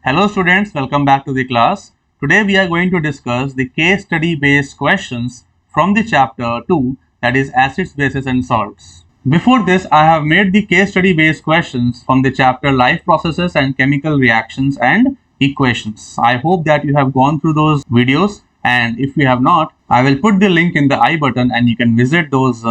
Hello students, welcome back to the class. Today we are going to discuss the case study based questions from the chapter 2, that is acids, bases and salts. Before this, I have made the case study based questions from the chapter life processes and chemical reactions and equations. I hope that you have gone through those videos, and if you have not, I will put the link in the I button and you can visit those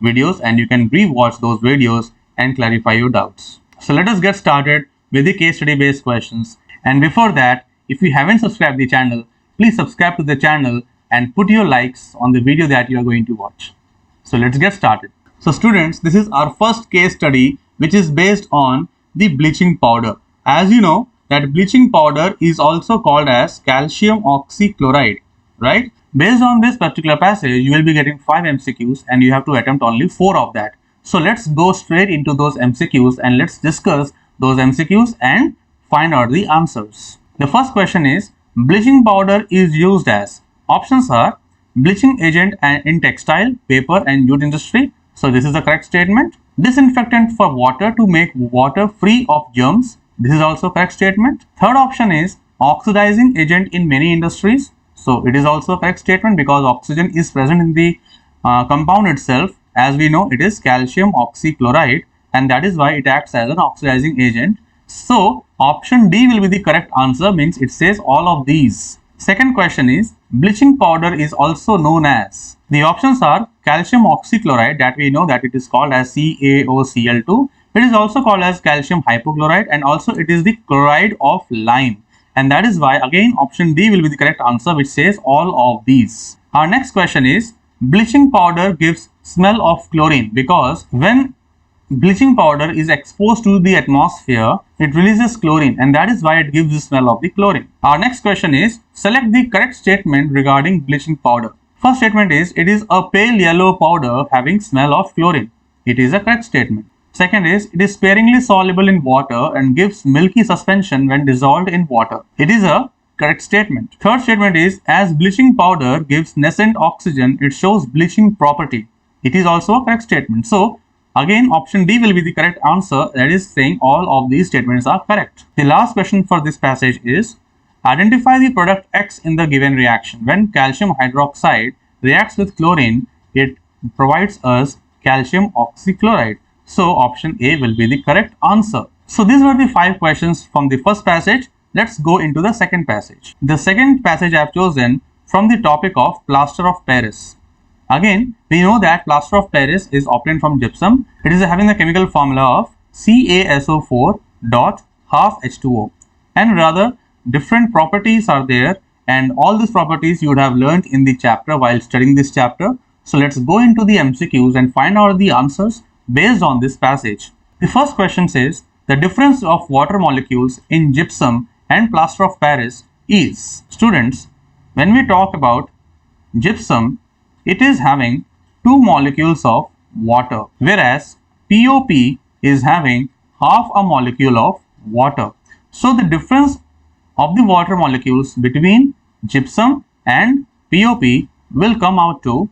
videos and you can re-watch those videos and clarify your doubts. So let us get started with the case study based questions. And before that, if you haven't subscribed the channel, please subscribe to the channel and put your likes on the video that you are going to watch. So let's get started. So students, this is our first case study which is based on the bleaching powder. As you know that bleaching powder is also called as calcium oxychloride, right? Based on this particular passage, you will be getting 5 MCQs and you have to attempt only 4 of that. So let's go straight into those MCQs and let's discuss those MCQs and find out the answers. The first question is, bleaching powder is used as, options are bleaching agent in textile, paper and jute industry. So this is the correct statement. Disinfectant for water to make water free of germs. This is also correct statement. Third option is oxidizing agent in many industries. So it is also a correct statement because oxygen is present in the compound itself. As we know, it is calcium oxychloride and that is why it acts as an oxidizing agent. So option D will be the correct answer, means it says all of these. Second question is, bleaching powder is also known as, the options are calcium oxychloride, that we know that it is called as CaOCl2. It is also called as calcium hypochlorite and also it is the chloride of lime. And that is why again option D will be the correct answer, which says all of these. Our next question is, bleaching powder gives smell of chlorine because when bleaching powder is exposed to the atmosphere, it releases chlorine and that is why it gives the smell of the chlorine. Our next question is, select the correct statement regarding bleaching powder. First statement is, it is a pale yellow powder having smell of chlorine. It is a correct statement. Second is, it is sparingly soluble in water and gives milky suspension when dissolved in water. It is a correct statement. Third statement is, as bleaching powder gives nascent oxygen, it shows bleaching property. It is also a correct statement. So again, option D will be the correct answer, that is saying all of these statements are correct. The last question for this passage is, identify the product X in the given reaction. When calcium hydroxide reacts with chlorine, it provides us calcium oxychloride. So option A will be the correct answer. So these were the 5 questions from the first passage. Let's go into the second passage. The second passage I have chosen from the topic of Plaster of Paris. Again, we know that plaster of Paris is obtained from gypsum. It is having the chemical formula of CaSO4 dot half H2O, and rather different properties are there, and all these properties you would have learned in the chapter while studying this chapter. So let's go into the MCQs and find out the answers based on this passage. The first question says, the difference of water molecules in gypsum and plaster of Paris is. Students, when we talk about gypsum, it is having 2 molecules of water, whereas POP is having half a molecule of water. So the difference of the water molecules between gypsum and POP will come out to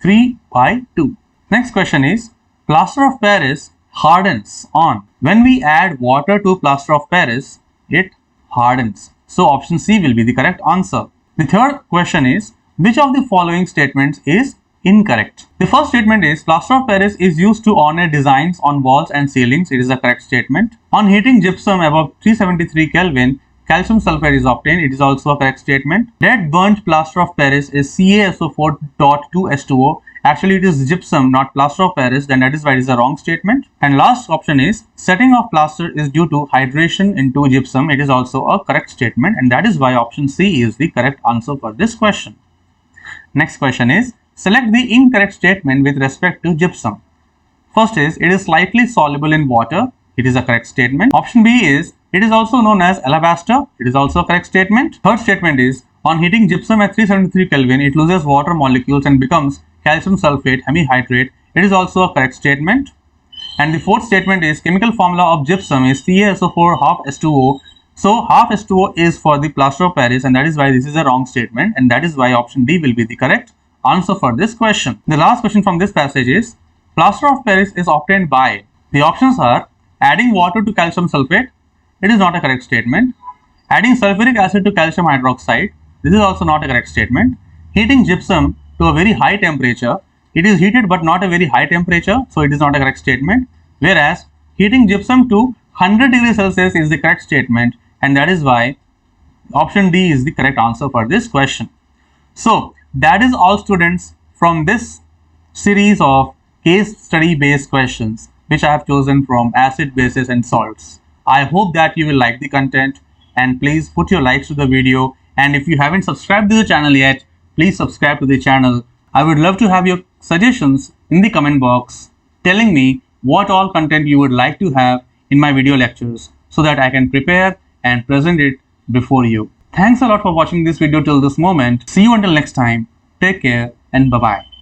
3/2. Next question is, plaster of Paris hardens on. When we add water to plaster of Paris, it hardens. So option C will be the correct answer. The third question is, which of the following statements is incorrect? The first statement is, plaster of Paris is used to ornate designs on walls and ceilings. It is a correct statement. On heating gypsum above 373 Kelvin, calcium sulfate is obtained. It is also a correct statement. Dead burnt plaster of Paris is CaSO4.2H2O. Actually, it is gypsum, not plaster of Paris. Then that is why it is a wrong statement. And last option is, setting of plaster is due to hydration into gypsum. It is also a correct statement, and that is why option C is the correct answer for this question. Next question is, select the incorrect statement with respect to gypsum. First is, it is slightly soluble in water. It is a correct statement. Option B is, it is also known as alabaster. It is also a correct statement. Third statement is, on heating gypsum at 373 Kelvin, it loses water molecules and becomes calcium sulfate hemihydrate. It is also a correct statement. And the fourth statement is, chemical formula of gypsum is CaSO4 half H2O. So half H2O is for the plaster of Paris, and that is why this is a wrong statement, and that is why option D will be the correct answer for this question. The last question from this passage is, plaster of Paris is obtained by. The options are adding water to calcium sulfate. It is not a correct statement. Adding sulfuric acid to calcium hydroxide, this is also not a correct statement. Heating gypsum to a very high temperature, it is heated but not a very high temperature, so it is not a correct statement. Whereas heating gypsum to 100 degrees Celsius is the correct statement, and that is why option D is the correct answer for this question. So that is all, students, from this series of case study based questions which I have chosen from acid, bases and salts. I hope that you will like the content, and please put your likes to the video, and if you haven't subscribed to the channel yet, please subscribe to the channel. I would love to have your suggestions in the comment box telling me what all content you would like to have in my video lectures so that I can prepare and present it before you. Thanks a lot for watching this video till this moment. See you until next time. Take care and bye-bye.